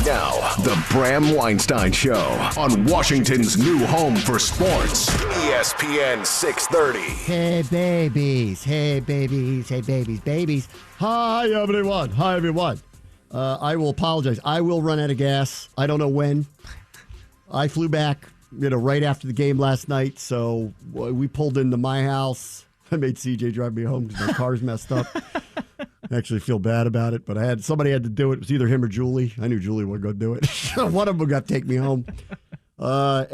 Now, the Bram Weinstein Show on Washington's new home for sports, ESPN 630. Hey, babies. Hey, babies. Hey, babies. Babies. Hi, everyone. Hi, everyone. I will apologize. I will run out of gas. I don't know when. I flew back, right after the game last night, so we pulled into my house. I made CJ drive me home because my car's messed up. I actually feel bad about it, but somebody had to do it. It was either him or Julie. I knew Julie would go do it. One of them got to take me home. No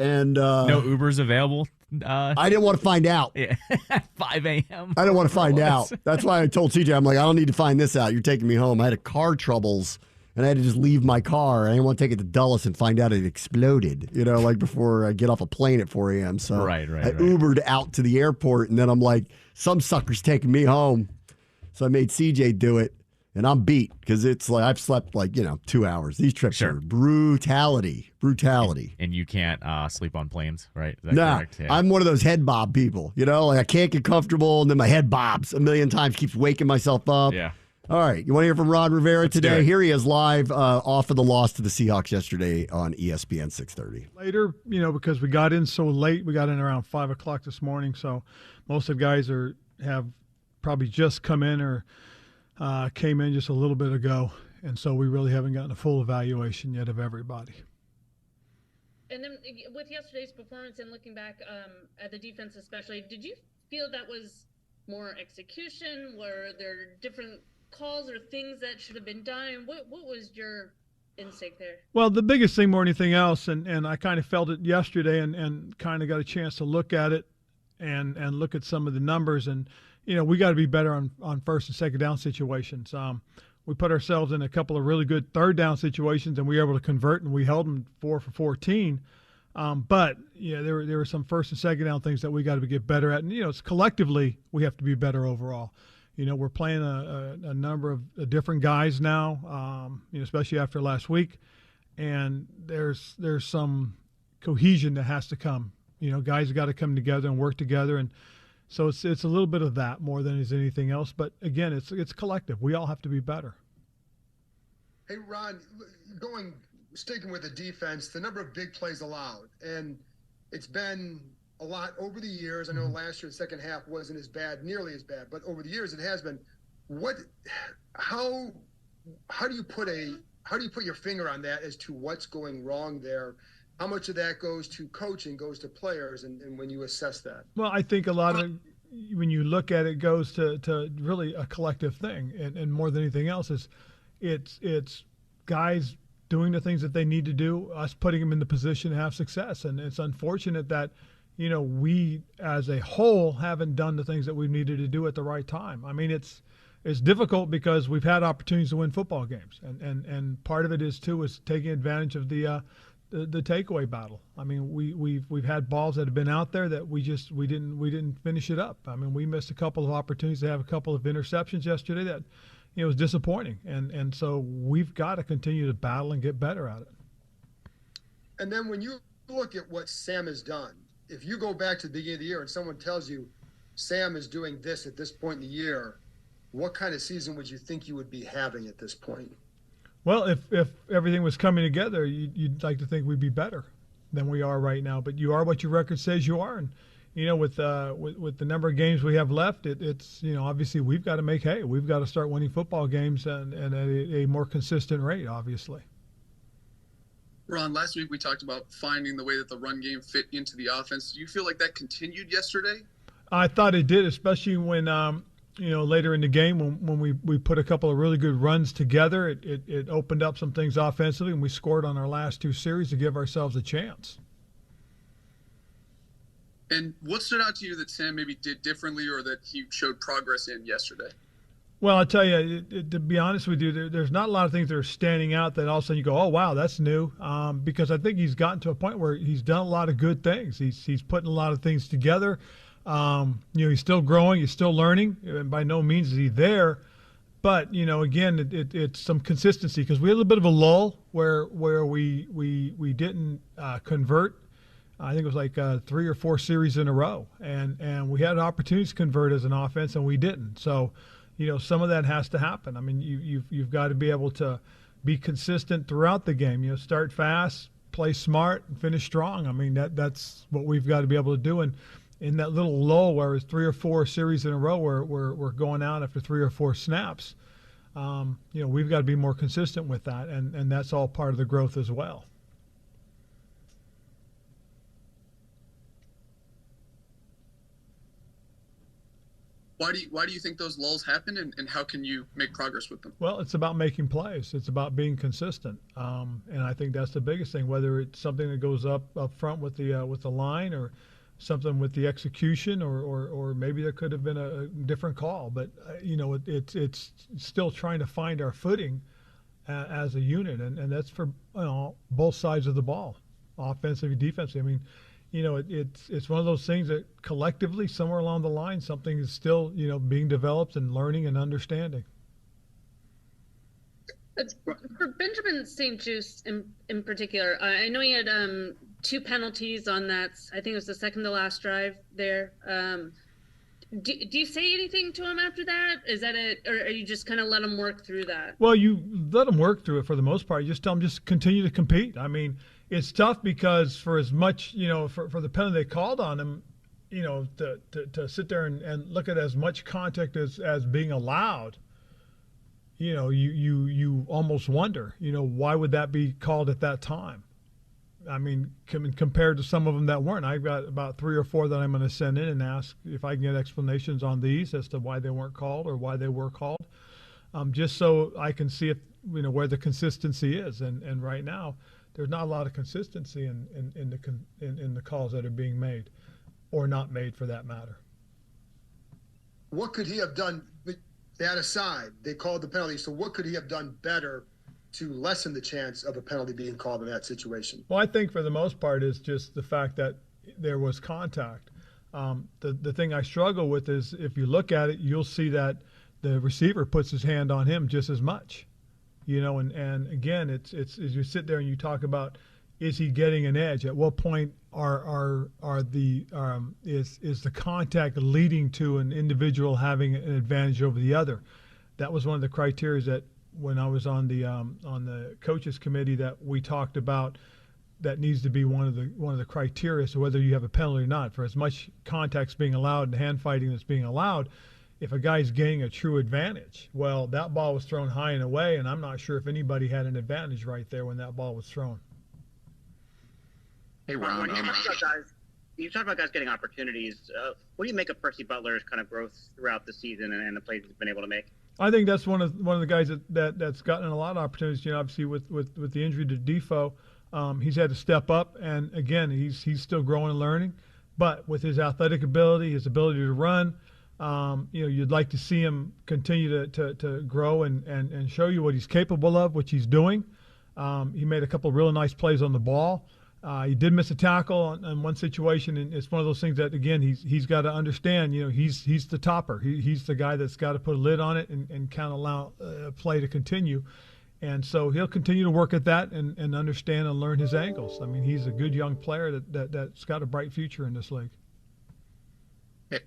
Ubers available. I didn't want to find out. Yeah. 5 a.m. I didn't want to find out. That's why I told CJ, I'm like, I don't need to find this out. You're taking me home. I had car troubles, and I had to just leave my car. I didn't want to take it to Dulles and find out it exploded, before I get off a plane at 4 a.m. So I Ubered out to the airport, and then I'm like, some sucker's taking me home. So I made CJ do it, and I'm beat because it's like I've slept 2 hours. These trips are brutality. And you can't sleep on planes, right? Is that correct? Yeah. I'm one of those head bob people. I can't get comfortable, and then my head bobs a million times, keeps waking myself up. Yeah. All right, you want to hear from Ron Rivera today? Here he is live off of the loss to the Seahawks yesterday on ESPN 630. Later, because we got in so late, we got in around 5 o'clock this morning, so most of the guys have probably just come in or came in just a little bit ago, and so we really haven't gotten a full evaluation yet of everybody. And then with yesterday's performance and looking back at the defense especially, did you feel that was more execution? Were there different calls or things that should have been done? What was your instinct there? Well, the biggest thing more than anything else, and I kind of felt it yesterday and kind of got a chance to look at it and look at some of the numbers, and we got to be better on first and second down situations. We put ourselves in a couple of really good third down situations, and we were able to convert, and we held them 4 for 14. But there were some first and second down things that we got to get better at, and it's collectively we have to be better overall. We're playing a number of different guys now, especially after last week, and there's some cohesion that has to come. Guys have got to come together and work together, and so it's a little bit of that more than is anything else. But again, it's collective. We all have to be better. Hey, Ron, sticking with the defense, the number of big plays allowed, and it's been a lot over the years. I know last year the second half wasn't nearly as bad, but over the years it has been. How do you put your finger on that as to what's going wrong there? How much of that goes to coaching, goes to players, and when you assess that? Well, I think a lot of when you look at it goes to really a collective thing, and more than anything else it's guys doing the things that they need to do, us putting them in the position to have success. And it's unfortunate that we as a whole haven't done the things that we needed to do at the right time. I mean, it's difficult because we've had opportunities to win football games, and part of it is taking advantage of the takeaway battle. I mean, we've had balls that have been out there that we didn't finish it up. I mean, we missed a couple of opportunities to have a couple of interceptions yesterday that was disappointing, and so we've got to continue to battle and get better at it. And then when you look at what Sam has done, if you go back to the beginning of the year and someone tells you Sam is doing this at this point in the year, what kind of season would you think you would be having at this point? Well, if everything was coming together, you'd like to think we'd be better than we are right now. But you are what your record says you are, and with the number of games we have left, it's obviously we've got to make hay. We've got to start winning football games and at a more consistent rate, obviously. Ron, last week we talked about finding the way that the run game fit into the offense. Do you feel like that continued yesterday? I thought it did, especially when later in the game when we put a couple of really good runs together, it opened up some things offensively, and we scored on our last two series to give ourselves a chance. And what stood out to you that Sam maybe did differently or that he showed progress in yesterday? Well, I'll tell you, to be honest with you, there's not a lot of things that are standing out that all of a sudden you go, oh, wow, that's new. Because I think he's gotten to a point where he's done a lot of good things. He's putting a lot of things together. He's still growing, he's still learning, and by no means is he there. But, again, it's some consistency because we had a little bit of a lull where we didn't convert. I think it was like 3 or 4 series in a row, and we had opportunities to convert as an offense, and we didn't. So, some of that has to happen. I mean, you've got to be able to be consistent throughout the game. You know, start fast, play smart, and finish strong. I mean, that's what we've got to be able to do. And in that little lull where it's 3 or 4 series in a row where we're going out after 3 or 4 snaps, you know, we've got to be more consistent with that, and that's all part of the growth as well. Why do you think those lulls happen, and how can you make progress with them? Well, it's about making plays. It's about being consistent, and I think that's the biggest thing. Whether it's something that goes up front with the line, or something with the execution, or maybe there could have been a different call. But you know, it's still trying to find our footing as a unit, and that's for, you know, both sides of the ball, offensively, defensively. I mean, you know, it's one of those things that collectively, somewhere along the line, something is still, you know, being developed and learning and understanding. For Benjamin St. Juste in particular, I know he had 2 penalties on that. I think it was the second to last drive there. Do you say anything to him after that? Is that it, or are you just kind of let him work through that? Well, you let him work through it for the most part. You just tell him just continue to compete. I mean, it's tough because for as much, you know, for the penalty they called on him, you know, to sit there and look at as much contact as being allowed, you know, you almost wonder, you know, why would that be called at that time? I mean, compared to some of them that weren't. I've got about 3 or 4 that I'm going to send in and ask if I can get explanations on these as to why they weren't called or why they were called, just so I can see if, you know, where the consistency is. And right now, there's not a lot of consistency in the calls that are being made, or not made for that matter. What could he have done? That aside, they called the penalty. So what could he have done better to lessen the chance of a penalty being called in that situation? Well, I think for the most part is just the fact that there was contact. The thing I struggle with is if you look at it, you'll see that the receiver puts his hand on him just as much. You know, and again, it's as you sit there and you talk about, is he getting an edge? At what point is the contact leading to an individual having an advantage over the other? That was one of the criteria that when I was on the coaches committee that we talked about. That needs to be one of the criteria, so whether you have a penalty or not. For as much contact's being allowed and hand fighting that's being allowed, if a guy's gaining a true advantage, well, that ball was thrown high and away, and I'm not sure if anybody had an advantage right there when that ball was thrown. Hey, Ron, when you talk about guys getting opportunities, what do you make of Percy Butler's kind of growth throughout the season and the plays he's been able to make? I think that's one of the guys that's gotten a lot of opportunities. You know, obviously with the injury to Defoe, he's had to step up, and again, he's still growing and learning. But with his athletic ability, his ability to run, you know, you'd like to see him continue to grow and show you what he's capable of, which he's doing. He made a couple of really nice plays on the ball. He did miss a tackle in one situation, and it's one of those things that, again, he's got to understand, you know, he's the topper. He's the guy that's got to put a lid on it and kind of allow play to continue. And so he'll continue to work at that and understand and learn his angles. I mean, he's a good young player that's got a bright future in this league.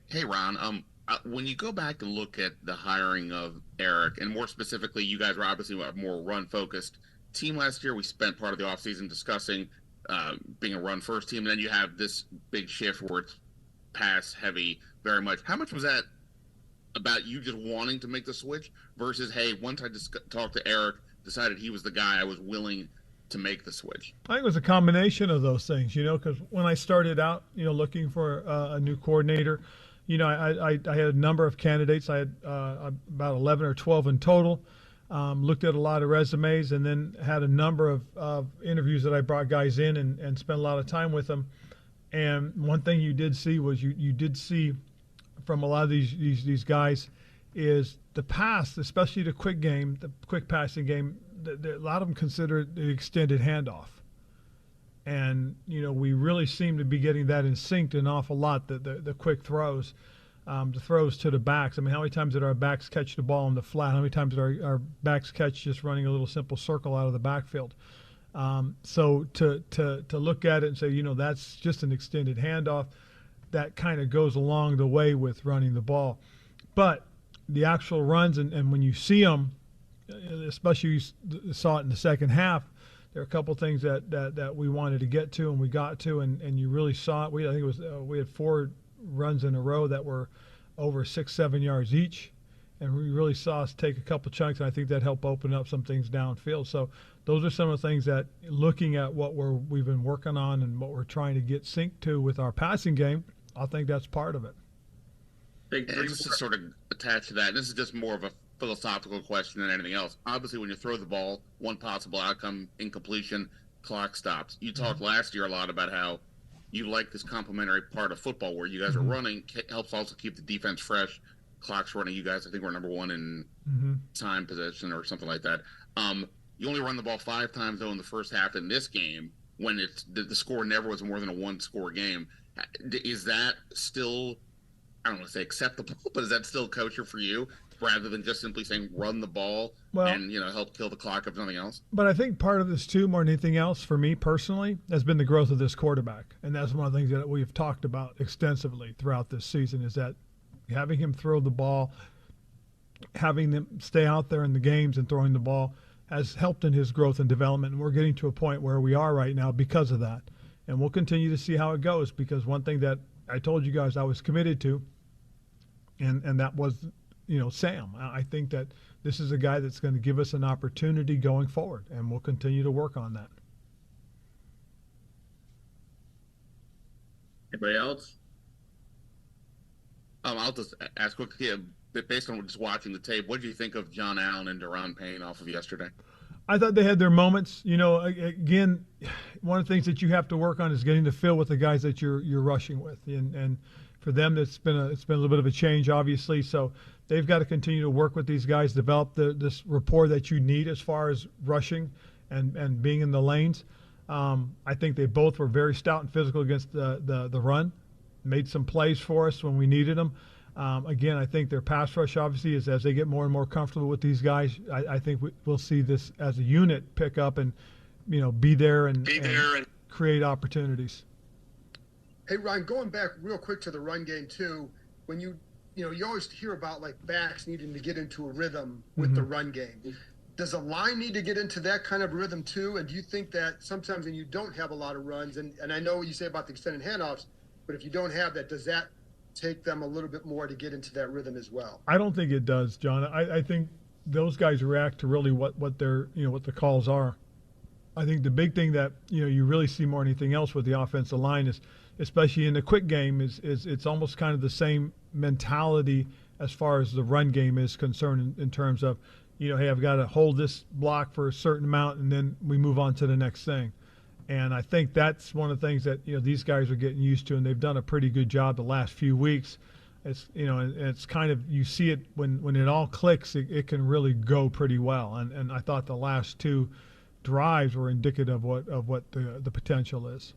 Hey, Ron, when you go back and look at the hiring of Eric, and more specifically, you guys were obviously a more run-focused team last year. We spent part of the offseason discussing being a run-first team, and then you have this big shift where it's pass-heavy very much. How much was that about you just wanting to make the switch versus, hey, once I just talked to Eric, decided he was the guy, I was willing to make the switch? I think it was a combination of those things, you know, because when I started out, you know, looking for a new coordinator, you know, I had a number of candidates. I had about 11 or 12 in total. Looked at a lot of resumes, and then had a number of interviews that I brought guys in and spent a lot of time with them. And one thing you did see was you did see from a lot of these guys is the pass, especially the quick game, the quick passing game. A lot of them consider it the extended handoff. And, you know, we really seem to be getting that in sync an awful lot, the quick throws. The throws to the backs. I mean, how many times did our backs catch the ball in the flat? How many times did our backs catch just running a little simple circle out of the backfield? So to look at it and say, you know, that's just an extended handoff, that kind of goes along the way with running the ball. But the actual runs, and when you see them, especially you saw it in the second half. There are a couple things that we wanted to get to and we got to, and you really saw it. I think it was we had 4 runs in a row that were over 6-7 yards each, and we really saw us take a couple chunks, and I think that helped open up some things downfield. So those are some of the things that, looking at what we've been working on and what we're trying to get synced to with our passing game, I think that's part of it. And just to sort of attach to that, this is just more of a philosophical question than anything else. Obviously, when you throw the ball, one possible outcome, incompletion, clock stops. You talked last year a lot about how you like this complementary part of football where you guys are running, helps also keep the defense fresh. Clock's running. You guys, I think, we're number 1 in time possession or something like that. You only run the ball 5 times, though, in the first half in this game when it's the score never was more than a 1-score game. Is that still, I don't want to say acceptable, but is that still kosher for you rather than just simply saying run the ball and help kill the clock if nothing else? But I think part of this too, more than anything else, for me personally, has been the growth of this quarterback, and that's one of the things that we've talked about extensively throughout this season. Is that having him throw the ball, having them stay out there in the games and throwing the ball has helped in his growth and development. And we're getting to a point where we are right now because of that. And we'll continue to see how it goes, because one thing that I told you guys I was committed to, and that was, Sam. I think that this is a guy that's going to give us an opportunity going forward, and we'll continue to work on that. Anybody else? I'll just ask quickly, based on just watching the tape, what did you think of John Allen and Deron Payne off of yesterday? I thought they had their moments. Again, one of the things that you have to work on is getting the feel with the guys that you're rushing with, and for them, it's been a little bit of a change, obviously. So they've got to continue to work with these guys, develop this rapport that you need as far as rushing and being in the lanes. I think they both were very stout and physical against the run, made some plays for us when we needed them. Again, I think their pass rush, obviously, is as they get more and more comfortable with these guys, I think we'll see this as a unit pick up and, be there and create opportunities. Hey, Ron, going back real quick to the run game, too, when you always hear about, backs needing to get into a rhythm with the run game. Does a line need to get into that kind of rhythm, too? And do you think that sometimes when you don't have a lot of runs, and I know what you say about the extended handoffs, but if you don't have that, does that take them a little bit more to get into that rhythm as well? I don't think it does, John. I think those guys react to really what their what the calls are. I think the big thing that you really see more than anything else with the offensive line is, especially in the quick game, is it's almost kind of the same mentality as far as the run game is concerned in terms of, hey, I've got to hold this block for a certain amount and then we move on to the next thing. And I think that's one of the things that these guys are getting used to, and they've done a pretty good job the last few weeks. It's and it's kind of, you see it when it all clicks, it can really go pretty well. And I thought the last 2 drives were indicative of what the potential is.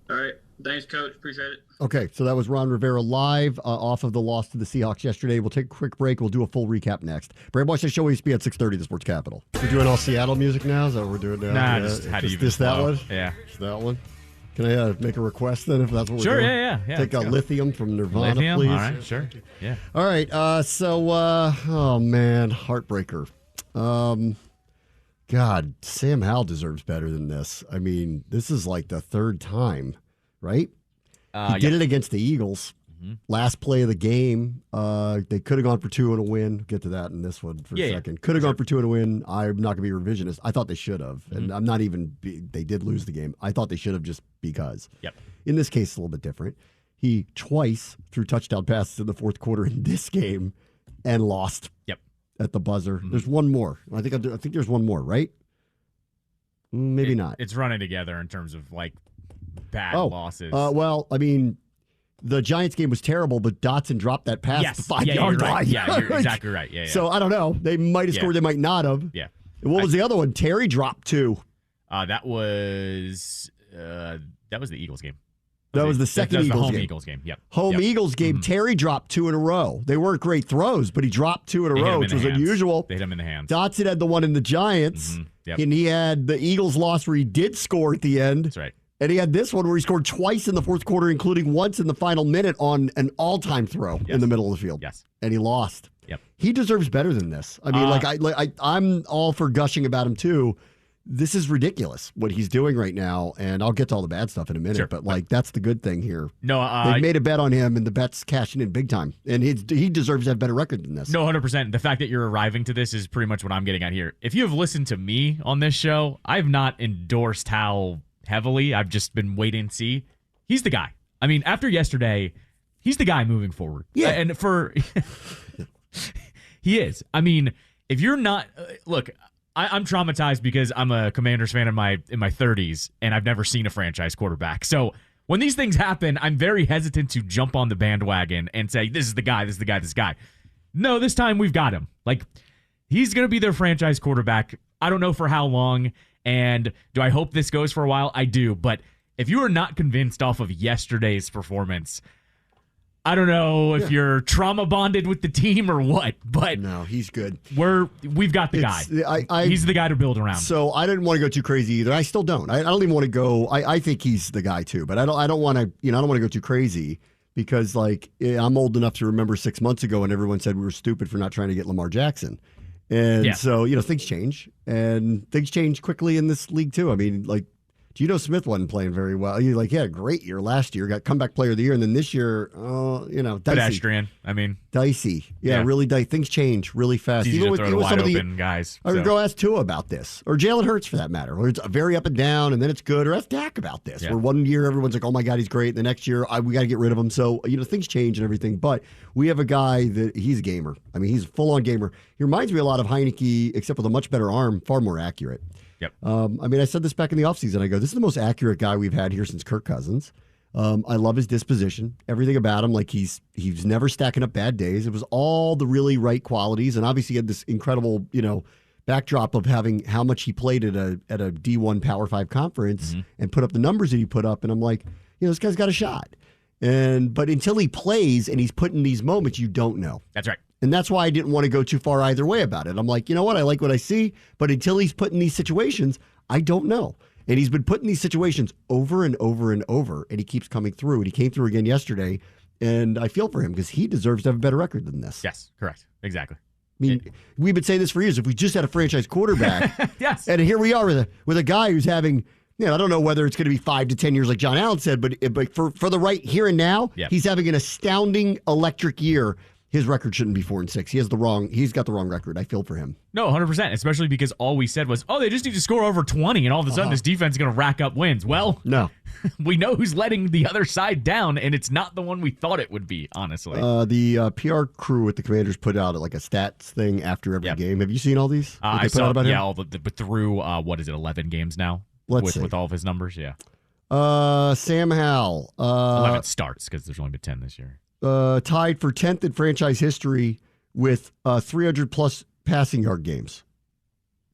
All right. Thanks, Coach. Appreciate it. Okay, so that was Ron Rivera live off of the loss to the Seahawks yesterday. We'll take a quick break. We'll do a full recap next. Bram, watch the show ESPN 630, the Sports Capital. We're doing all Seattle music now? Is that what we're doing now? Nah, just how do you just that one? Yeah. Just that one? Can I make a request then, if that's what we're doing? Sure, yeah. Take a Lithium from Nirvana, Lithium? please. All right, sure. Yeah. All right, oh, man, heartbreaker. God, Sam Howell deserves better than this. I mean, this is like the 3rd time, right? He did it against the Eagles. Last play of the game. They could have gone for 2 and a win. Get to that in this one for a second. Could have gone for 2 and a win. I'm not going to be revisionist. I thought they should have. And I'm not even, they did lose the game. I thought they should have just because. Yep. In this case, it's a little bit different. He twice threw touchdown passes in the 4th quarter in this game and lost. Yep. At the buzzer. There's one more. I think there's one more, right? Maybe not. It's running together in terms of bad losses. Well, I mean, the Giants game was terrible, but Dotson dropped that pass at the 5-yard line. Right. Yeah, you're exactly right. Yeah. So I don't know. They might have scored. They might not have. Yeah. What was the other one? Terry dropped 2. That was the Eagles game. That was the second Eagles game. Home Eagles game. Yep. Home Eagles game. Terry dropped 2 in a row. They weren't great throws, but he dropped 2 in a row, which was unusual. They hit him in the hands. Dotson had the one in the Giants, Yep. and he had the Eagles loss where he did score at the end. That's right. And he had this one where he scored twice in the fourth quarter, including once in the final minute on an all-time throw in the middle of the field. Yes. And he lost. Yep. He deserves better than this. I mean, I'm all for gushing about him too. This is ridiculous what he's doing right now, and I'll get to all the bad stuff in a minute. Sure. But that's the good thing here. No, they've made a bet on him, and the bet's cashing in big time. And he deserves to have a better record than this. No, 100%. The fact that you're arriving to this is pretty much what I'm getting at here. If you have listened to me on this show, I've not endorsed Howell heavily. I've just been waiting to see. He's the guy. I mean, after yesterday, he's the guy moving forward. Yeah. And he is. I mean, if you're not look, I'm traumatized because I'm a Commanders fan in my 30s, and I've never seen a franchise quarterback. So when these things happen, I'm very hesitant to jump on the bandwagon and say, this is the guy, this is the guy, this guy. No, this time we've got him. Like, he's going to be their franchise quarterback. I don't know for how long, and do I hope this goes for a while? I do, but if you are not convinced off of yesterday's performance, I don't know if you're trauma bonded with the team or what, but no, he's good. We've got the guy. He's the guy to build around. So I didn't want to go too crazy either. I still don't. I don't even want to go. I think he's the guy too, but I don't want to. I don't want to go too crazy because I'm old enough to remember 6 months ago when everyone said we were stupid for not trying to get Lamar Jackson, and so things change and things change quickly in this league too. I mean, Geno Smith wasn't playing very well. He had a great year last year, got comeback player of the year, and then this year, dicey. Pedestrian. I mean, dicey. Yeah. Really dicey. Things change really fast. It's easy to throw to wide open guys. I would go ask Tua about this, or Jalen Hurts for that matter, where it's very up and down, and then it's good, or ask Dak about this, where one year everyone's like, oh my God, he's great, and the next year, we got to get rid of him. So, things change and everything, but we have a guy that he's a gamer. I mean, he's a full-on gamer. He reminds me a lot of Heineke, except with a much better arm, far more accurate. Yep. I said this back in the offseason. I go, this is the most accurate guy we've had here since Kirk Cousins. I love his disposition, everything about him. Like he's never stacking up bad days. It was all the really right qualities, and obviously he had this incredible, backdrop of having how much he played at a D1 Power 5 conference and put up the numbers that he put up. And I'm like, this guy's got a shot. But until he plays and he's put in these moments, you don't know. That's right. And that's why I didn't want to go too far either way about it. I'm like, you know what? I like what I see, but until he's put in these situations, I don't know. And he's been put in these situations over and over and over, and he keeps coming through. And he came through again yesterday, and I feel for him because he deserves to have a better record than this. Yes, correct. Exactly. I mean, we've been saying this for years. If we just had a franchise quarterback, yes. And here we are with a guy who's having, I don't know whether it's going to be 5 to 10 years like John Allen said, but for the right here and now, he's having an astounding electric year. His record shouldn't be 4-6. He's got the wrong record. I feel for him. No, 100%, especially because all we said was, they just need to score over 20, and all of a sudden this defense is going to rack up wins. Well, no. We know who's letting the other side down, and it's not the one we thought it would be, honestly. The PR crew at the Commanders put out a stats thing after every game. Have you seen all these? I saw about him? But through, 11 games now? With all of his numbers, Sam Howell. 11 starts, because there's only been 10 this year. Tied for 10th in franchise history with 300-plus passing yard games.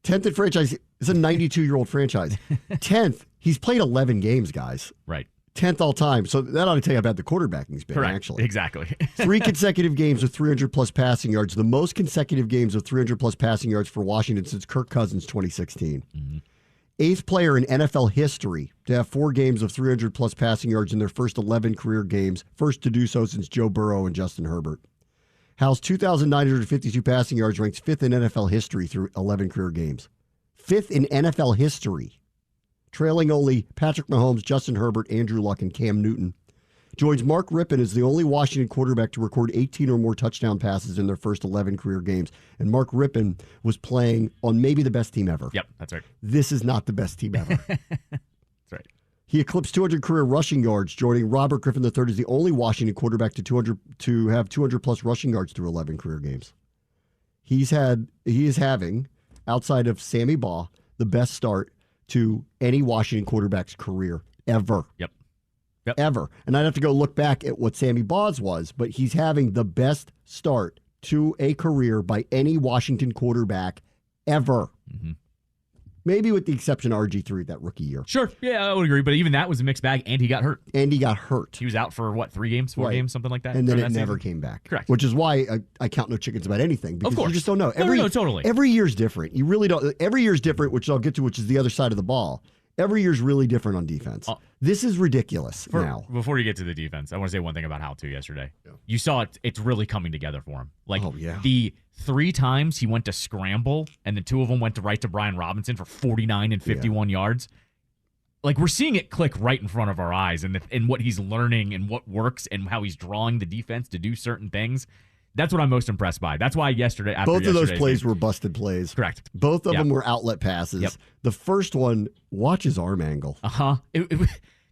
10th in franchise. It's a 92-year-old franchise. 10th. He's played 11 games, guys. Right. 10th all time. So that ought to tell you how bad the quarterbacking's been, Correct. Actually. Exactly. 3 consecutive games with 300-plus passing yards. The most consecutive games of 300-plus passing yards for Washington since Kirk Cousins 2016. Mm-hmm. 8th player in NFL history to have 4 games of 300-plus passing yards in their first 11 career games. First to do so since Joe Burrow and Justin Herbert. Howell's 2,952 passing yards ranks 5th in NFL history through 11 career games. 5th in NFL history. Trailing only Patrick Mahomes, Justin Herbert, Andrew Luck, and Cam Newton. Joins Mark Rippon as the only Washington quarterback to record 18 or more touchdown passes in their first 11 career games. And Mark Rippon was playing on maybe the best team ever. Yep, that's right. This is not the best team ever. That's right. He eclipsed 200 career rushing yards, joining Robert Griffin III as the only Washington quarterback to have 200-plus rushing yards through 11 career games. He is having, outside of Sammy Baugh, the best start to any Washington quarterback's career ever. Yep. Ever. And I'd have to go look back at what Sammy Baugh's was, but he's having the best start to a career by any Washington quarterback ever. Mm-hmm. Maybe with the exception of RG3 that rookie year. Sure. Yeah, I would agree. But even that was a mixed bag, and he got hurt. He was out for, 3 games, 4 games, something like that? And then it never came back. Correct. Which is why I count no chickens about anything. Because of course. You just don't know. Totally. Every year's different. You really don't. Every year's different, which I'll get to, which is the other side of the ball. Every year's really different on defense. This is ridiculous now. Before you get to the defense, I want to say one thing about Howell, too, yesterday. Yeah. You saw it's really coming together for him. Like, the 3 times he went to scramble, and the 2 of them went to Brian Robinson for 49 and 51 yards. Like, we're seeing it click right in front of our eyes, and what he's learning and what works and how he's drawing the defense to do certain things. That's what I'm most impressed by. That's why both of those plays were busted plays. Correct. Both of them were outlet passes. Yep. The first one, watch his arm angle. That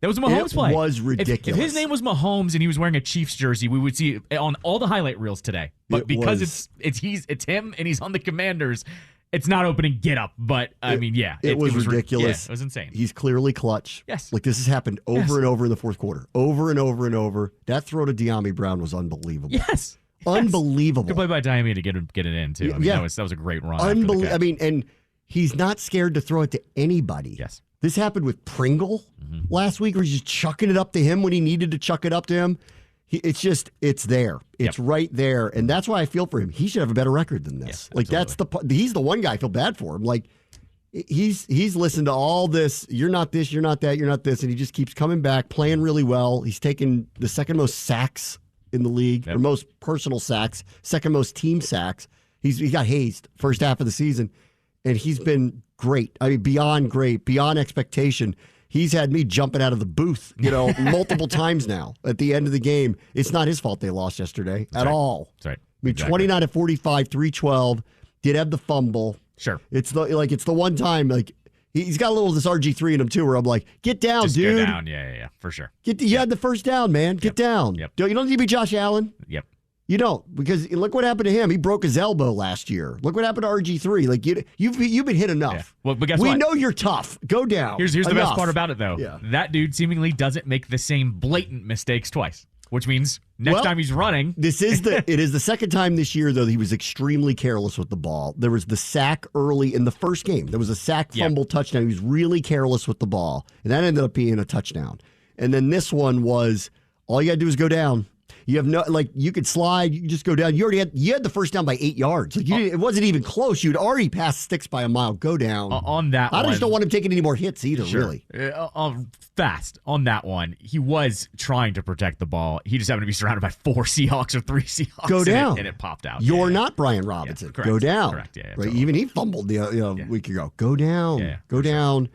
was a Mahomes play. It was ridiculous. If his name was Mahomes and he was wearing a Chiefs jersey, we would see it on all the highlight reels today. But because it's him and he's on the Commanders, it's not opening get up. But it was ridiculous. It was insane. He's clearly clutch. Yes. Like, this has happened over and over in the fourth quarter. Over and over and over. That throw to De'Ami Brown was unbelievable. Yes. Unbelievable. Good play by De'Ami to get it in, too. That was a great run. Unbelievable. And he's not scared to throw it to anybody. Yes. This happened with Pringle last week, where he's just chucking it up to him when he needed to chuck it up to him. It's there. It's right there. And that's why I feel for him. He should have a better record than this. Yes, he's the one guy I feel bad for him. Like, he's listened to all this. You're not this, you're not that, you're not this. And he just keeps coming back, playing really well. He's taken the second most sacks in the league, or most personal sacks, second most team sacks. He got hazed first half of the season, and he's been great. I mean, beyond great, beyond expectation. He's had me jumping out of the booth, multiple times now at the end of the game. It's not his fault they lost yesterday at all. That's right. I mean, 29 of 45, 312. Did have the fumble. Sure. It's the one time, like, he's got a little of this RG3 in him, too, where I'm like, get down, Just dude. Go down. Yeah, for sure. You had the first down, man. Get down. Yep. You don't need to be Josh Allen. Yep. You don't, because look what happened to him. He broke his elbow last year. Look what happened to RG3. Like, you've been hit enough. Yeah. Well, but guess we what? know you're tough. Go down. Here's the best part about it, though. Yeah. That dude seemingly doesn't make the same blatant mistakes twice, which means next time he's running. It is the second time this year, though, that he was extremely careless with the ball. There was the sack early in the first game. There was a sack, fumble, touchdown. He was really careless with the ball, and that ended up being a touchdown. And then this one was, all you got to do is go down. You have you could slide, you just go down. You had the first down by 8 yards. Like, it wasn't even close. You'd already passed sticks by a mile. Go down. On that one. I just don't want him taking any more hits either, really. Fast on that one. He was trying to protect the ball. He just happened to be surrounded by 4 Seahawks or 3 Seahawks. Go down. And it popped out. You're not Brian Robinson. Correct. Go down. Correct. Yeah, right. Totally. Even he fumbled a week ago. Go down. Yeah, go down. Sure.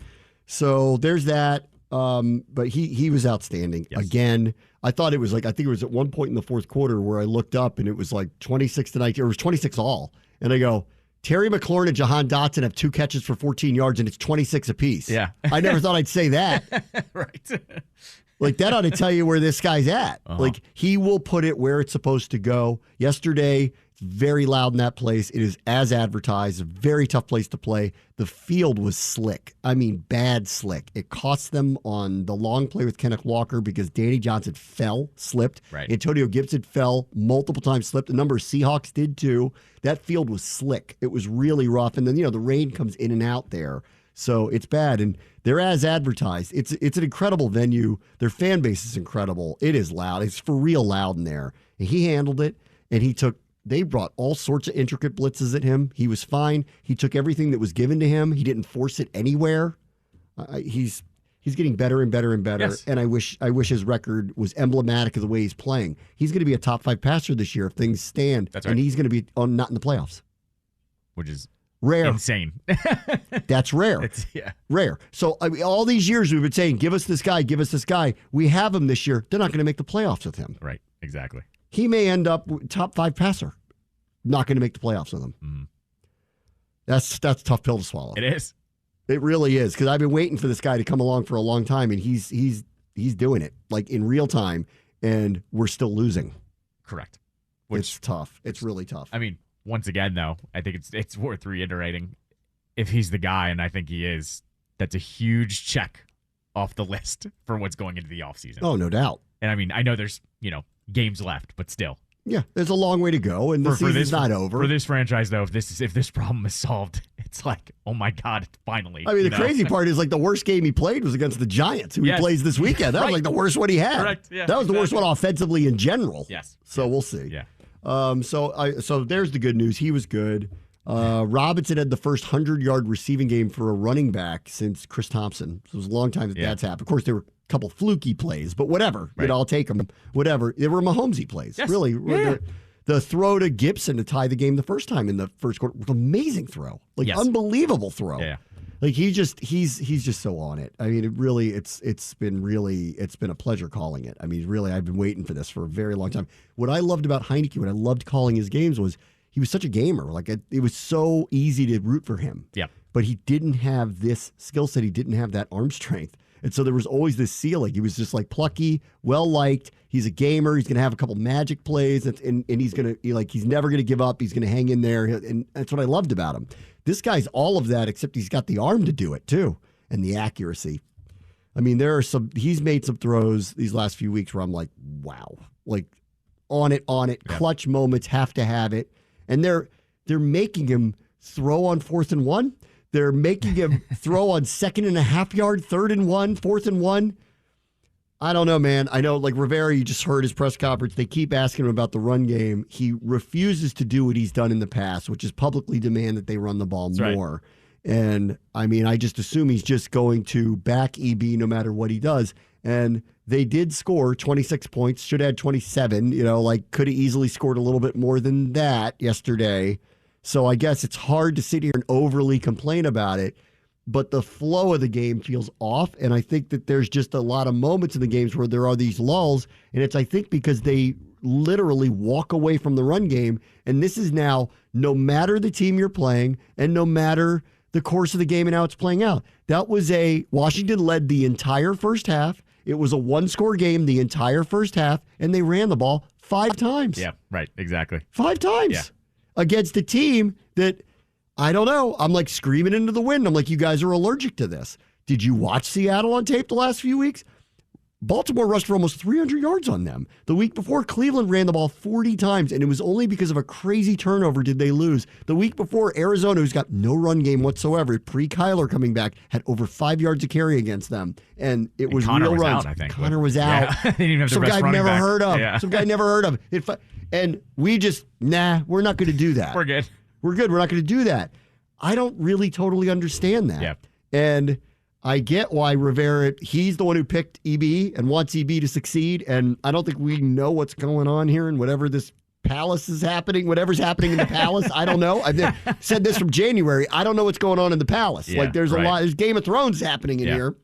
So there's that. But he was outstanding. Yes. Again, I thought it was I think it was at one point in the fourth quarter where I looked up and it was 26-19, or it was 26 all. And I go, Terry McLaurin and Jahan Dotson have 2 catches for 14 yards and it's 26 apiece. Yeah. I never thought I'd say that. Right. That ought to tell you where this guy's at. He will put it where it's supposed to go. Yesterday, it's very loud in that place. It is as advertised, a very tough place to play. The field was slick. I mean, bad slick. It cost them on the long play with Kenneth Walker because Danny Johnson slipped. Right. Antonio Gibson fell multiple times, slipped. A number of Seahawks did too. That field was slick. It was really rough. And then, the rain comes in and out there. So it's bad, and they're as advertised. It's an incredible venue. Their fan base is incredible. It is loud. It's for real loud in there. And he handled it, and they brought all sorts of intricate blitzes at him. He was fine. He took everything that was given to him. He didn't force it anywhere. He's getting better and better and better, yes. And I wish his record was emblematic of the way he's playing. He's going to be a top 5 passer this year if things stand. That's right. And he's going to be not in the playoffs. Which is rare. Insane. That's rare. Rare. So all these years we've been saying, give us this guy, give us this guy. We have him this year. They're not going to make the playoffs with him. Right. Exactly. He may end up top 5 passer. Not going to make the playoffs with him. Mm. That's a tough pill to swallow. It is. It really is, because I've been waiting for this guy to come along for a long time, and he's doing it in real time, and we're still losing. Correct. It's tough. It's really tough. I mean, once again, though, I think it's worth reiterating. If he's the guy, and I think he is, that's a huge check off the list for what's going into the offseason. Oh, no doubt. And I mean, I know there's, games left, but still. Yeah, there's a long way to go, and the season's not over. For this franchise, though, if this problem is solved, it's like, oh my God, finally. I mean, the crazy part is the worst game he played was against the Giants, who he plays this weekend. That was the worst one he had. Correct. Yeah, that was the worst one offensively in general. Yes. So we'll see. Yeah. So there's the good news. He was good. Robinson had the first 100-yard receiving game for a running back since Chris Thompson. So it was a long time that's happened. Of course, there were a couple fluky plays, but whatever. Right. I'll take them. Whatever. They were Mahomesy plays. Yes. Really. Yeah. The throw to Gibson to tie the game the first time in the first quarter was an amazing throw. Unbelievable throw. Yeah. Like he's just so on it. I mean, it's been a pleasure calling it. I mean, really, I've been waiting for this for a very long time. What I loved about Heineke, what I loved calling his games was he was such a gamer. Like it was so easy to root for him. Yeah. But he didn't have this skill set. He didn't have that arm strength. And so there was always this ceiling. He was just like plucky, well-liked. He's a gamer. He's going to have a couple magic plays, and he's going to he's never going to give up. He's going to hang in there, and that's what I loved about him. This guy's all of that, except he's got the arm to do it too, and the accuracy. I mean, he's made some throws these last few weeks where I'm like, wow, like on it, clutch moments, have to have it, and they're making him throw on 4th and 1. They're making him throw on 2.5 yard, 3rd and 1, 4th and 1. I don't know, man. I know, like Rivera, you just heard his press conference. They keep asking him about the run game. He refuses to do what he's done in the past, which is publicly demand that they run the ball more. Right. And, I mean, I just assume he's just going to back EB no matter what he does. And they did score 26 points, should have had 27. Could have easily scored a little bit more than that yesterday. So I guess it's hard to sit here and overly complain about it, but the flow of the game feels off, and I think that there's just a lot of moments in the games where there are these lulls, and it's, I think, because they literally walk away from the run game, and this is now no matter the team you're playing and no matter the course of the game and how it's playing out. That was Washington led the entire first half. It was a one-score game the entire first half, and they ran the ball 5 times. Yeah, right, exactly. 5 times. Yeah. Against a team that, I don't know, I'm like screaming into the wind. I'm like, you guys are allergic to this. Did you watch Seattle on tape the last few weeks? Baltimore rushed for almost 300 yards on them. The week before, Cleveland ran the ball 40 times, and it was only because of a crazy turnover did they lose. The week before, Arizona, who's got no run game whatsoever, pre-Kyler coming back, had over 5 yards of carry against them, and it was Connor real was runs. Out, I think. Connor was out. Yeah. They didn't even have Some guy I've never heard of. Yeah. Some guy I never heard of. And we just, we're not going to do that. We're good. We're good. We're not going to do that. I don't really totally understand that. Yeah. And I get why Rivera, he's the one who picked EB and wants EB to succeed. And I don't think we know what's going on here and whatever this palace is happening, whatever's happening in the palace. I don't know. I've said this from January. I don't know what's going on in the palace. Yeah, there's a lot, there's Game of Thrones happening in here.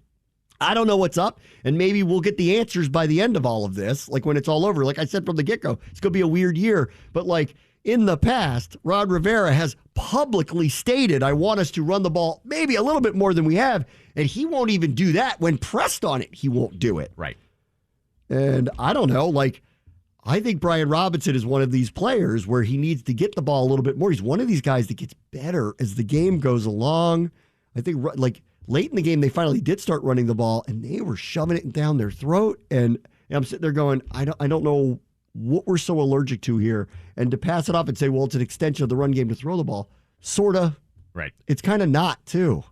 I don't know what's up, and maybe we'll get the answers by the end of all of this, like when it's all over. Like I said from the get-go, it's going to be a weird year. But like in the past, Ron Rivera has publicly stated, I want us to run the ball maybe a little bit more than we have, and he won't even do that. When pressed on it, he won't do it. Right. And I don't know, I think Brian Robinson is one of these players where he needs to get the ball a little bit more. He's one of these guys that gets better as the game goes along. I think, late in the game, they finally did start running the ball, and they were shoving it down their throat. And I'm sitting there going, I don't know what we're so allergic to here. And to pass it off and say, well, it's an extension of the run game to throw the ball, sort of. Right. It's kind of not, too.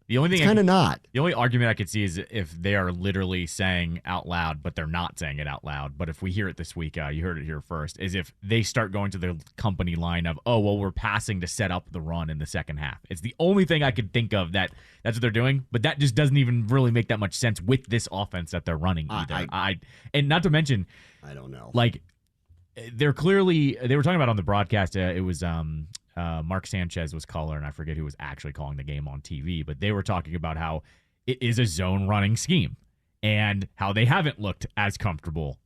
The only thing kind of not. The only argument I could see is if they are literally saying out loud, but they're not saying it out loud. But if we hear it this week, you heard it here first, is if they start going to their company line of, oh, well, we're passing to set up the run in the second half. It's the only thing I could think of that's what they're doing. But that just doesn't even really make that much sense with this offense that they're running either. And not to mention, I don't know. They were talking about on the broadcast, it was Mark Sanchez was caller, and I forget who was actually calling the game on TV, but they were talking about how it is a zone running scheme and how they haven't looked as comfortable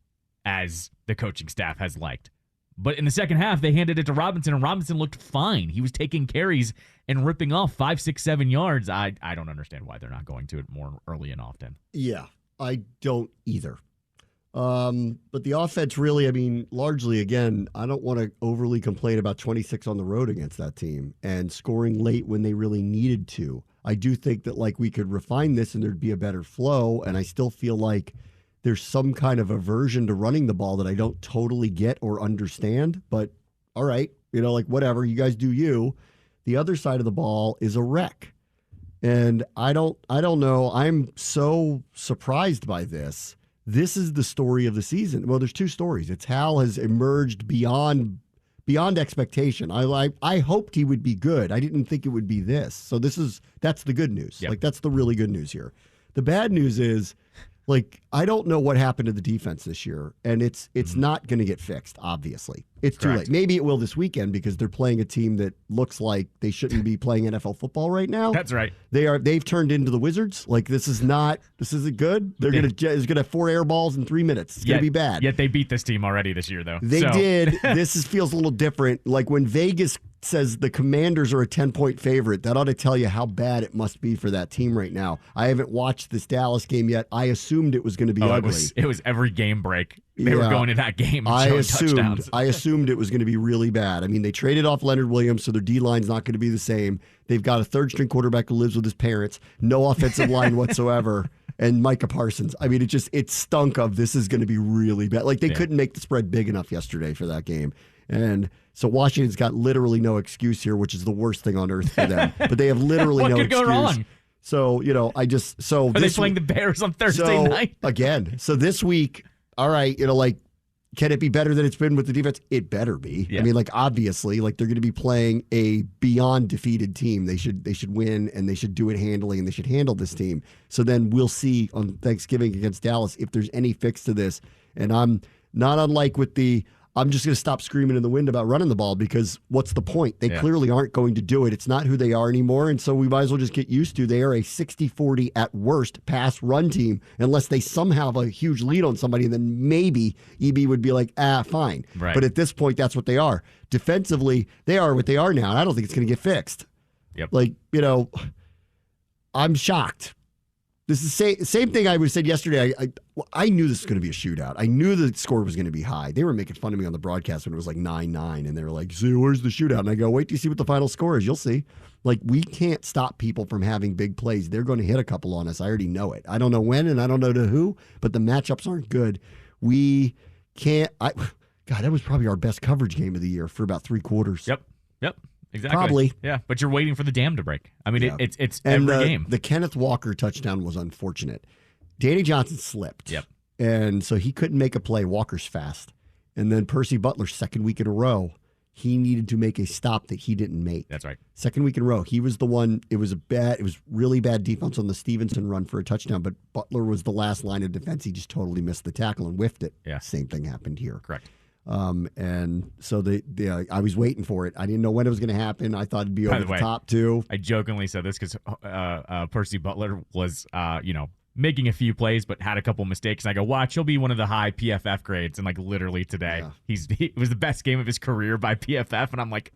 as the coaching staff has liked. But in the second half, they handed it to Robinson, and Robinson looked fine. He was taking carries and ripping off 5, 6, 7 yards. I don't understand why they're not going to it more early and often. Yeah, I don't either. But the offense really, largely, again, I don't want to overly complain about 26 on the road against that team and scoring late when they really needed to. I do think that we could refine this and there'd be a better flow. And I still feel like there's some kind of aversion to running the ball that I don't totally get or understand, but all right, whatever, you guys do you. The other side of the ball is a wreck. And I don't know. I'm so surprised by this. This is the story of the season. Well, there's 2 stories. It's Hal has emerged beyond beyond expectation. I hoped he would be good. I didn't think it would be this. So that's the good news. Yep. Like, that's the really good news here. The bad news is, like, I don't know what happened to the defense this year, and it's not going to get fixed, obviously. It's too late. Maybe it will this weekend because they're playing a team that looks like they shouldn't be playing NFL football right now. That's right. They've turned into the Wizards. Like, this isn't good. They're going to have 4 air balls in 3 minutes. It's going to be bad. Yet they beat this team already this year, though. They did. This feels a little different. Like, when Vegas says the Commanders are a 10-point favorite, that ought to tell you how bad it must be for that team right now. I haven't watched this Dallas game yet. I assumed it was going to be ugly. It was every game break. They were going to that game and showing touchdowns. I assumed it was going to be really bad. I mean, they traded off Leonard Williams, so their D-line's not going to be the same. They've got a third-string quarterback who lives with his parents, no offensive line whatsoever, and Micah Parsons. I mean, it stunk of this is going to be really bad. Like, they couldn't make the spread big enough yesterday for that game. And so Washington's got literally no excuse here, which is the worst thing on earth for them. But they have literally no excuse. What could go wrong? So, are they playing the Bears on Thursday night? Again, so this week, all right, can it be better than it's been with the defense? It better be. Yeah. I mean, obviously, they're going to be playing a beyond defeated team. They should win, and they should do it handily, and they should handle this team. So then we'll see on Thanksgiving against Dallas if there's any fix to this. And I'm not unlike with I'm just going to stop screaming in the wind about running the ball because what's the point? They clearly aren't going to do it. It's not who they are anymore, and so we might as well just get used to they are a 60-40 at worst pass run team unless they somehow have a huge lead on somebody, and then maybe EB would be like, fine. Right. But at this point, that's what they are. Defensively, they are what they are now, and I don't think it's going to get fixed. Yep. I'm shocked. This is the same thing I would have said yesterday. I knew this was going to be a shootout. I knew the score was going to be high. They were making fun of me on the broadcast when it was like 9-9, and they were like, "See, where's the shootout?" And I go, "Wait till you see what the final score is. You'll see." Like, we can't stop people from having big plays. They're going to hit a couple on us. I already know it. I don't know when, and I don't know to who, but the matchups aren't good. We can't. God, that was probably our best coverage game of the year for about 3 quarters. Yep. Exactly. Probably. Yeah, but you're waiting for the dam to break. I mean, it's and every game. The Kenneth Walker touchdown was unfortunate. Danny Johnson slipped. Yep. And so he couldn't make a play. Walker's fast. And then Percy Butler, second week in a row, he needed to make a stop that he didn't make. That's right. Second week in a row. He was the one. It was really bad defense on the Stevenson run for a touchdown, but Butler was the last line of defense. He just totally missed the tackle and whiffed it. Yeah. Same thing happened here. Correct. And so I was waiting for it. I didn't know when it was going to happen. I thought it'd be over the top too. I jokingly said this because Percy Butler was, making a few plays, but had a couple mistakes. And I go, watch, he'll be one of the high PFF grades. And literally today, it was the best game of his career by PFF. And I'm like,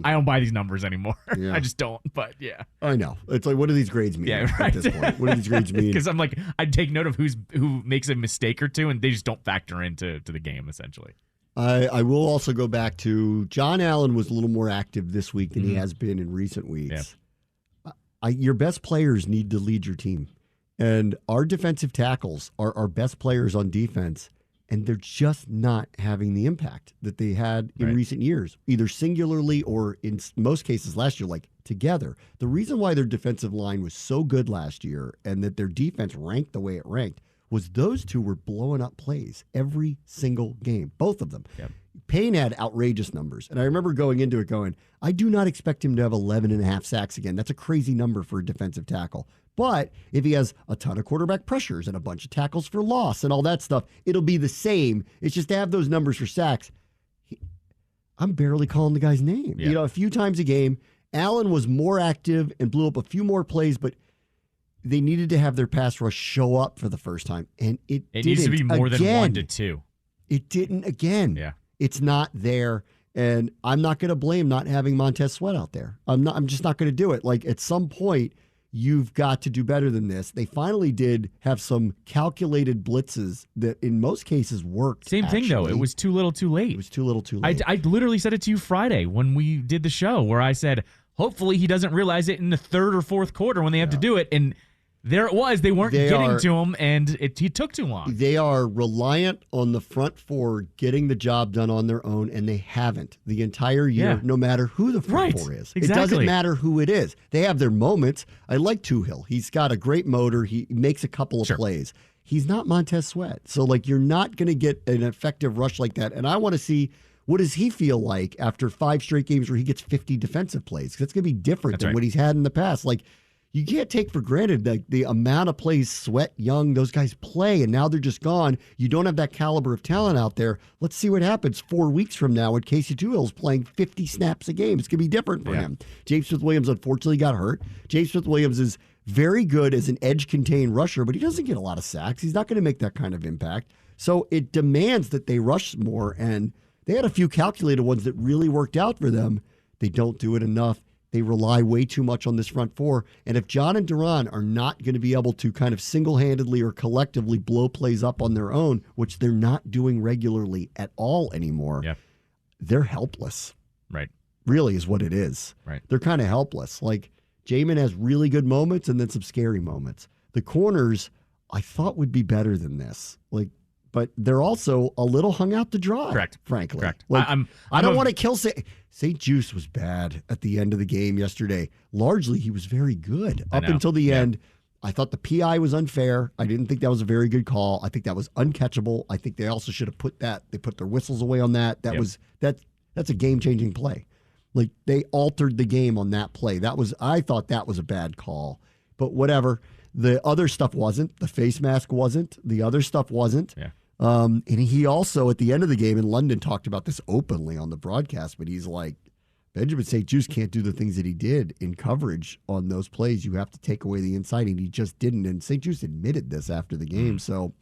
I don't buy these numbers anymore. Yeah. I just don't. But yeah, I know. It's like, what do these grades mean at this point? What do these grades mean? Because I'm like, I'd take note of who makes a mistake or two, and they just don't factor into the game essentially. I will also go back to John Allen was a little more active this week than he has been in recent weeks. Yeah. Your best players need to lead your team. And our defensive tackles are our best players on defense, and they're just not having the impact that they had in recent years, either singularly or in most cases last year, together. The reason why their defensive line was so good last year and that their defense ranked the way it ranked was those two were blowing up plays every single game, both of them. Yep. Payne had outrageous numbers, and I remember going into it going, I do not expect him to have 11.5 sacks again. That's a crazy number for a defensive tackle. But if he has a ton of quarterback pressures and a bunch of tackles for loss and all that stuff, it'll be the same. It's just to have those numbers for sacks. I'm barely calling the guy's name. Yeah. A few times a game, Allen was more active and blew up a few more plays, but they needed to have their pass rush show up for the first time, and it needs to be more than 1 to 2. It didn't again. Yeah, it's not there, and I'm not going to blame not having Montez Sweat out there. I'm just not going to do it. At some point, you've got to do better than this. They finally did have some calculated blitzes that, in most cases, worked. Same thing though. It was too little, too late. It was too little, too late. I literally said it to you Friday when we did the show, where I said, hopefully he doesn't realize it in the third or fourth quarter when they have to do it. And there it was. They weren't getting to him, and he took too long. They are reliant on the front four getting the job done on their own, and they haven't the entire year, no matter who the front four is. Exactly. It doesn't matter who it is. They have their moments. I like Tuhill. He's got a great motor. He makes a couple of plays. He's not Montez Sweat. So, you're not going to get an effective rush like that. And I want to see What does he feel like after 5 straight games where he gets 50 defensive plays? That's going to be different than what he's had in the past. Like, you can't take for granted the amount of plays Sweat, Young, those guys play, and now they're just gone. You don't have that caliber of talent out there. Let's see what happens 4 weeks from now when Casey Tuhill's playing 50 snaps a game. It's going to be different for him. James Smith-Williams unfortunately got hurt. James Smith-Williams is very good as an edge-contained rusher, but he doesn't get a lot of sacks. He's not going to make that kind of impact. So it demands that they rush more, and they had a few calculated ones that really worked out for them. They don't do it enough. They rely way too much on this front four. And if John and Duran are not going to be able to kind of single-handedly or collectively blow plays up on their own, which they're not doing regularly at all anymore, they're helpless. Right. Really is what it is. Right. They're kind of helpless. Like, Jamin has really good moments and then some scary moments. The corners, I thought would be better than this. Like, but they're also a little hung out to dry. Correct. Frankly. Correct. Like, I don't want to kill St. Juice was bad at the end of the game yesterday. Largely, he was very good up until the end. I thought the PI was unfair. I didn't think that was a very good call. I think that was uncatchable. I think they also should have put their whistles away on that. That's a game-changing play. Like, they altered the game on that play. I thought that was a bad call. But whatever. The other stuff wasn't. The face mask wasn't. The other stuff wasn't. Yeah. And he also, at the end of the game in London, talked about this openly on the broadcast, but he's like, Benjamin St. Juice can't do the things that he did in coverage on those plays. You have to take away the inside, and he just didn't. And St. Juice admitted this after the game. So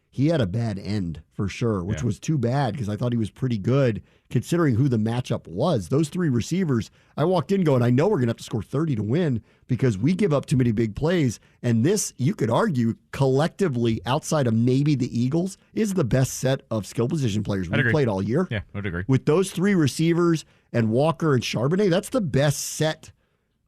he had a bad end for sure, which was too bad because I thought he was pretty good considering who the matchup was. Those 3 receivers, I walked in going, I know we're going to have to score 30 to win because we give up too many big plays. And this, you could argue, collectively, outside of maybe the Eagles, is the best set of skill position players we've played all year. Yeah, I would agree. With those 3 receivers and Walker and Charbonnet, that's the best set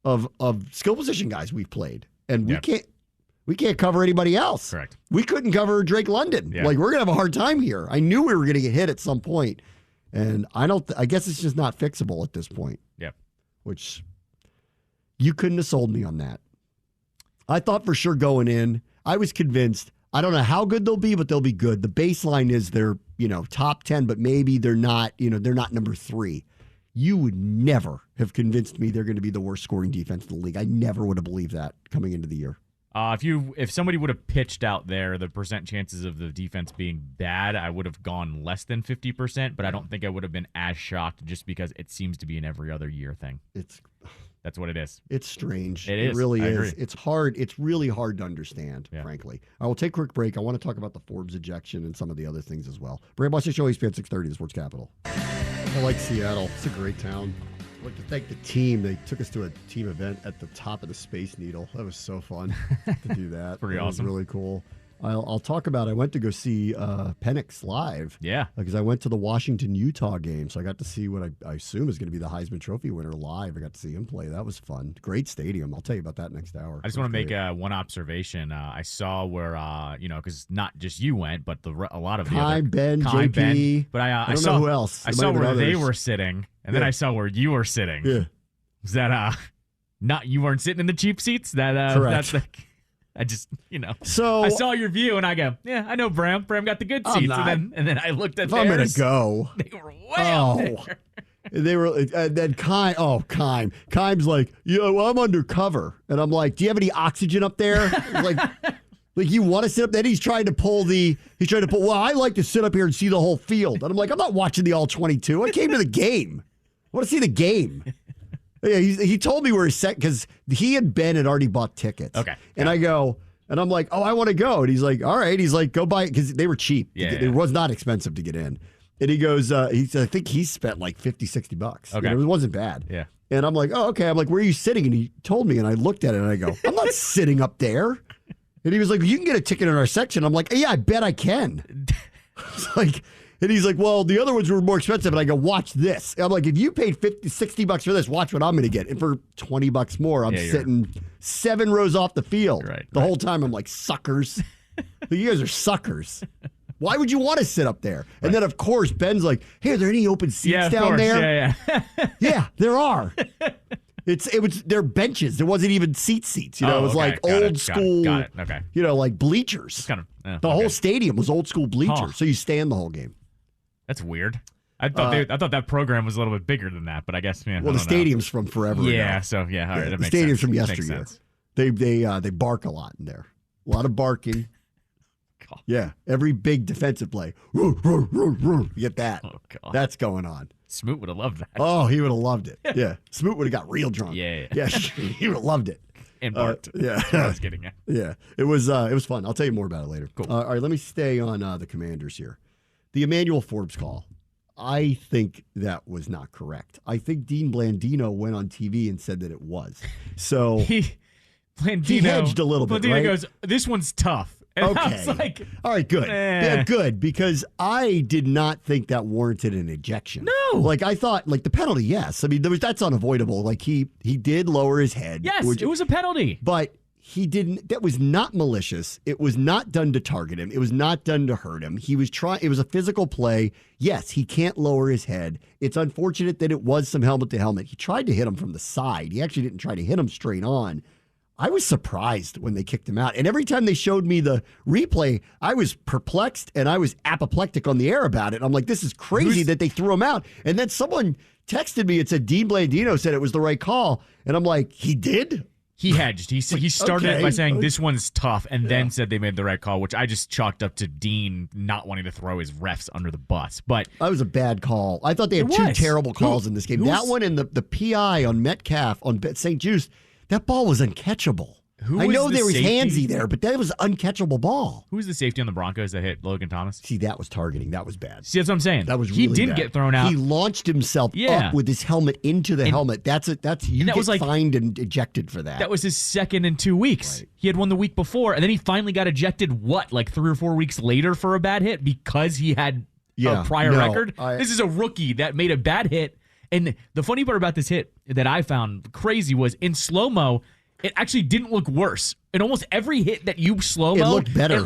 of skill position guys we've played. And we can't cover anybody else. Correct. We couldn't cover Drake London. Yeah. Like, we're going to have a hard time here. I knew we were going to get hit at some point. And I guess it's just not fixable at this point. Yeah. Which you couldn't have sold me on that. I thought for sure going in, I was convinced. I don't know how good they'll be, but they'll be good. The baseline is they're, top 10, but maybe they're not, they're not number 3. You would never have convinced me they're going to be the worst scoring defense in the league. I never would have believed that coming into the year. If somebody would have pitched out there the percent chances of the defense being bad, I would have gone less than 50%, but I don't think I would have been as shocked just because it seems to be an every other year thing. That's what it is. It's strange. It really I is. agree. It's hard. It's really hard to understand, frankly. I will take a quick break. I want to talk about the Forbes ejection and some of the other things as well. Bram, watch the show, ESPN 630, the Sports Capital. I like Seattle. It's a great town. I'd like to thank the team. They took us to a team event at the top of the Space Needle. That was so fun to do that. Pretty awesome. It was really cool. I'll talk about, I went to go see Penix live. Yeah. Because I went to the Washington-Utah game, so I got to see what I assume is going to be the Heisman Trophy winner live. I got to see him play. That was fun. Great stadium. I'll tell you about that next hour. I just want to make one observation. I saw where, because not just you went, but a lot of the other. Ben, JP. But I don't saw know who else. I saw where they were sitting, and then I saw where you were sitting. Yeah. Was that not you weren't sitting in the cheap seats? Correct. That's I just, So I saw your view and I go, yeah, I know Bram. Bram got the good seats. And then I looked at theirs. I'm going to go. They were way out there. They were, then Keim's like, I'm undercover. And I'm like, do you have any oxygen up there? like you want to sit up there? He's trying to pull, well, I like to sit up here and see the whole field. And I'm like, I'm not watching the all 22. I came to the game. I want to see the game. Yeah, he told me where he's set because he and Ben had already bought tickets. Okay. And I go, and I'm like, I want to go. And he's like, all right. He's like, go buy it because they were cheap. It was not expensive to get in. And he goes, I think he spent like $50, $60. Okay. It wasn't bad. Yeah. And I'm like, oh, okay. I'm like, where are you sitting? And he told me, and I looked at it and I go, I'm not sitting up there. And he was like, you can get a ticket in our section. I'm like, yeah, I bet I can. It's like, and he's like, well, the other ones were more expensive. And I go, watch this. And I'm like, if you paid $50, $60 for this, watch what I'm going to get. And for $20 more, I'm sitting 7 rows off the field. Right, the whole time I'm like, suckers. You guys are suckers. Why would you want to sit up there? And then, of course, Ben's like, hey, are there any open seats down there? Yeah. Yeah, there are. They're benches. There wasn't even seats. It was like old school. Got it. Okay. Like bleachers. Kind of. The whole stadium was old school bleachers. So you stand the whole game. That's weird. I thought that program was a little bit bigger than that, but I guess well, the stadium's from forever ago. Yeah, so yeah, all right, that the makes stadium's sense. from yesteryear. They bark a lot in there. A lot of barking. God. Yeah, every big defensive play. You get that. Oh God, that's going on. Smoot would have loved that. Oh, he would have loved it. Yeah, Smoot would have got real drunk. Yeah, he would have loved it. And barked. Yeah, That's what I was getting at. Yeah, it was fun. I'll tell you more about it later. Cool. All right, let me stay on the Commanders here. The Emmanuel Forbes call. I think that was not correct. I think Dean Blandino went on TV and said that it was. So he hedged a little bit. Blandino right? goes, "This one's tough." And okay. I was like, all right, good. Yeah, good, because I did not think that warranted an ejection. No. Like, I thought, like, the penalty, yes. I mean, that's unavoidable. Like, he did lower his head. yes, it was a penalty. But he didn't, that was not malicious. It was not done to target him. It was not done to hurt him. He was trying, it was a physical play. Yes, he can't lower his head. It's unfortunate that it was some helmet to helmet. He tried to hit him from the side. He actually didn't try to hit him straight on. I was surprised when they kicked him out. And every time they showed me the replay, I was perplexed and I was apoplectic on the air about it. I'm like, this is crazy that they threw him out. And then someone texted me and said, Dean Blandino said it was the right call. And I'm like, he did? He hedged. He started it by saying this one's tough and then said they made the right call, which I just chalked up to Dean not wanting to throw his refs under the bus. But that was a bad call. I thought they had two terrible calls in this game. That one and the PI on Metcalf on St. Juice. That ball was uncatchable. I know there was handsy there, but that was an uncatchable ball. Who was the safety on the Broncos that hit Logan Thomas? See, that was targeting. That was bad. See, that's what I'm saying. That was really bad. He didn't get thrown out. He launched himself up with his helmet into the helmet. You get fined and ejected for that. That was his second in 2 weeks. Right. He had one the week before, and then he finally got ejected, like 3 or 4 weeks later for a bad hit because he had a prior record? This is a rookie that made a bad hit. And the funny part about this hit that I found crazy was in slow-mo, it actually didn't look worse. In almost every hit that you slow-mo, it looked better.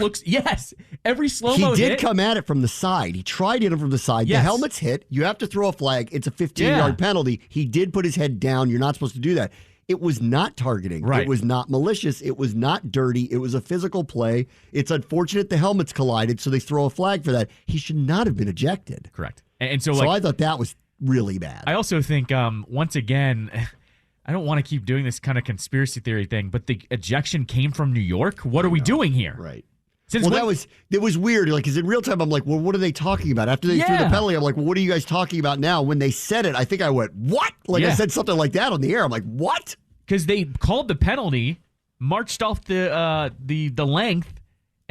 Every slow-mo He did hit, come at it from the side. He tried hitting from the side. Yes. The helmet's hit. You have to throw a flag. It's a 15-yard penalty. He did put his head down. You're not supposed to do that. It was not targeting. Right. It was not malicious. It was not dirty. It was a physical play. It's unfortunate the helmets collided, so they throw a flag for that. He should not have been ejected. Correct. And so I thought that was really bad. I also think, once again, I don't want to keep doing this kind of conspiracy theory thing, but the ejection came from New York. What are we doing here? Right. Since it was weird. Like, because in real time, I'm like, well, what are they talking about? After they threw the penalty, I'm like, well, what are you guys talking about now? When they said it, I think I went, what? Like, I said something like that on the air. I'm like, what? Because they called the penalty, marched off the length,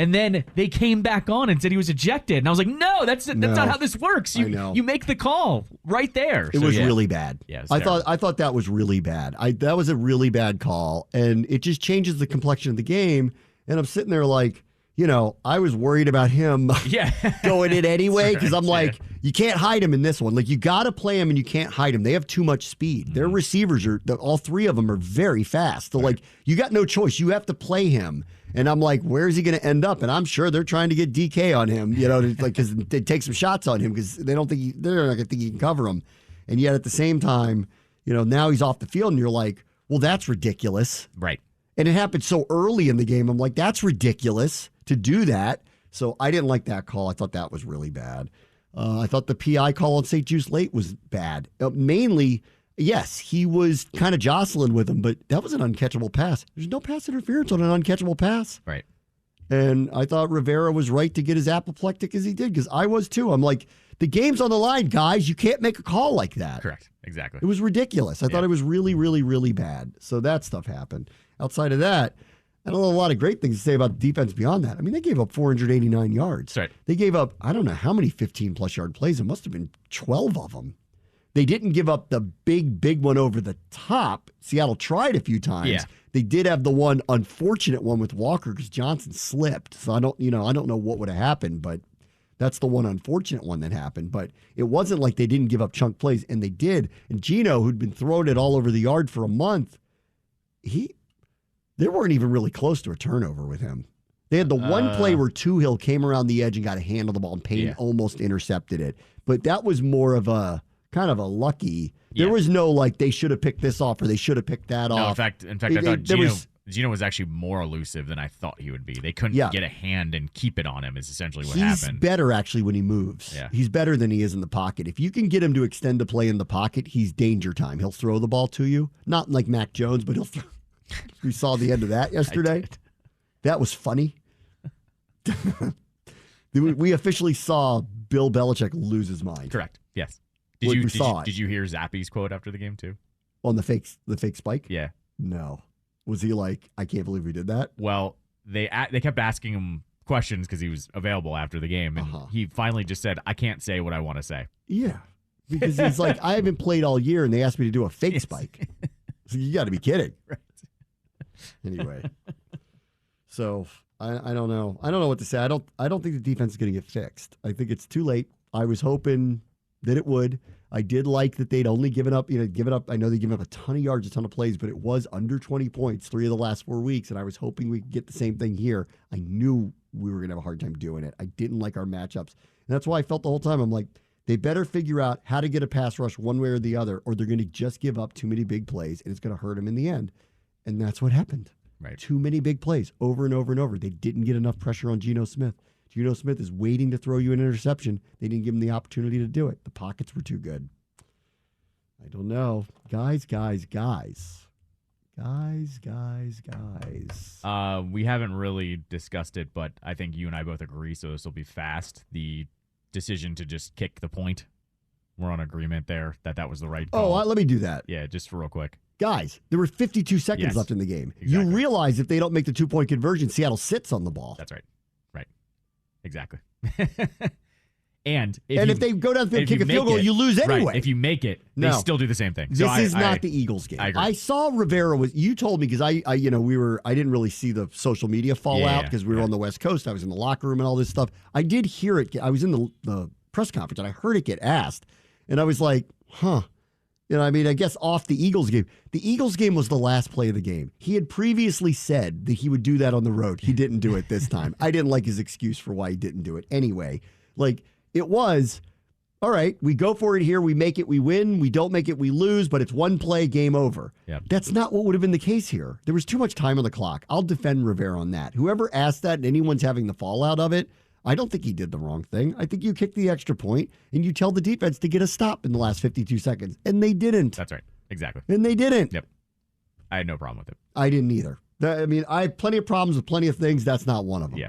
and then they came back on and said he was ejected. And I was like, no, that's not how this works. You make the call right there. It was really bad. Yeah, I thought that was really bad. That was a really bad call, and it just changes the complexion of the game. And I'm sitting there like, I was worried about him going in anyway, because I'm like, you can't hide him in this one. Like, you got to play him and you can't hide him. They have too much speed. Their receivers all three of them are very fast. So, like, you got no choice. You have to play him. And I'm like, where is he going to end up? And I'm sure they're trying to get DK on him, because they take some shots on him because they're not going to think he can cover him. And yet at the same time, now he's off the field and you're like, well, that's ridiculous. Right. And it happened so early in the game. I'm like, that's ridiculous to do that. So I didn't like that call. I thought that was really bad. I thought the PI call on St. Juice late was bad. Mainly, yes, he was kind of jostling with him, but that was an uncatchable pass. There's no pass interference on an uncatchable pass. Right. And I thought Rivera was right to get as apoplectic as he did, because I was too. I'm like, the game's on the line, guys. You can't make a call like that. Correct. Exactly. It was ridiculous. I thought it was really, really, really bad. So that stuff happened. Outside of that, I don't know a lot of great things to say about the defense beyond that. I mean, they gave up 489 yards. Right. They gave up, I don't know how many 15-plus yard plays. It must have been 12 of them. They didn't give up the big one over the top. Seattle tried a few times. Yeah. They did have the one unfortunate one with Walker because Johnson slipped. So I don't know what would have happened, but that's the one unfortunate one that happened. But it wasn't like they didn't give up chunk plays, and they did. And Gino, who'd been throwing it all over the yard for a month, they weren't even really close to a turnover with him. They had the one play where Tuhill came around the edge and got a hand on the ball, and Payne almost intercepted it. But that was more of a kind of a lucky. There was no like they should have picked this off or they should have picked that off. In fact, I thought Gino was actually more elusive than I thought he would be. They couldn't get a hand and keep it on him is essentially what happened. He's better, actually, when he moves. Yeah. He's better than he is in the pocket. If you can get him to extend the play in the pocket, he's danger time. He'll throw the ball to you. Not like Mac Jones, but he'll throw. We saw the end of that yesterday. That was funny. We officially saw Bill Belichick lose his mind. Correct. Yes. Did you hear Zappy's quote after the game too? On the fake spike? Yeah. No. Was he like, I can't believe we did that? Well, they kept asking him questions because he was available after the game, and he finally just said, "I can't say what I want to say." Yeah, because he's like, I haven't played all year, and they asked me to do a fake spike. So you got to be kidding. Right. Anyway, so I don't know. I don't know what to say. I don't think the defense is going to get fixed. I think it's too late. I was hoping that it would. I did like that they'd only given up. I know they given up a ton of yards, a ton of plays, but it was under 20 points 3 of the last 4 weeks, and I was hoping we could get the same thing here. I knew we were going to have a hard time doing it. I didn't like our matchups, and that's why I felt the whole time. I'm like, they better figure out how to get a pass rush one way or the other, or they're going to just give up too many big plays, and it's going to hurt them in the end. And that's what happened. Right. Too many big plays over and over and over. They didn't get enough pressure on Geno Smith. Geno Smith is waiting to throw you an interception. They didn't give him the opportunity to do it. The pockets were too good. I don't know. Guys. We haven't really discussed it, but I think you and I both agree, so this will be fast. The decision to just kick the point. We're on agreement there that was the right call. Oh, let me do that. Yeah, just real quick. Guys, there were 52 seconds left in the game. Exactly. You realize if they don't make the 2-point conversion, Seattle sits on the ball. That's right. Right. Exactly. And if they go down the field and kick a field goal, you lose anyway. Right. If you make it, they still do the same thing. This is not the Eagles game. I saw Rivera you told me because I didn't really see the social media fallout because we were on the West Coast. I was in the locker room and all this stuff. I did hear it. I was in the press conference and I heard it get asked, and I was like, huh. I guess off the Eagles game. The Eagles game was the last play of the game. He had previously said that he would do that on the road. He didn't do it this time. I didn't like his excuse for why he didn't do it. Anyway, it was, all right, we go for it here. We make it, we win. We don't make it, we lose. But it's one play, game over. Yep. That's not what would have been the case here. There was too much time on the clock. I'll defend Rivera on that. Whoever asked that and anyone's having the fallout of it, I don't think he did the wrong thing. I think you kick the extra point and you tell the defense to get a stop in the last 52 seconds. And they didn't. That's right. Exactly. And they didn't. Yep. I had no problem with it. I didn't either. I have plenty of problems with plenty of things. That's not one of them. Yeah.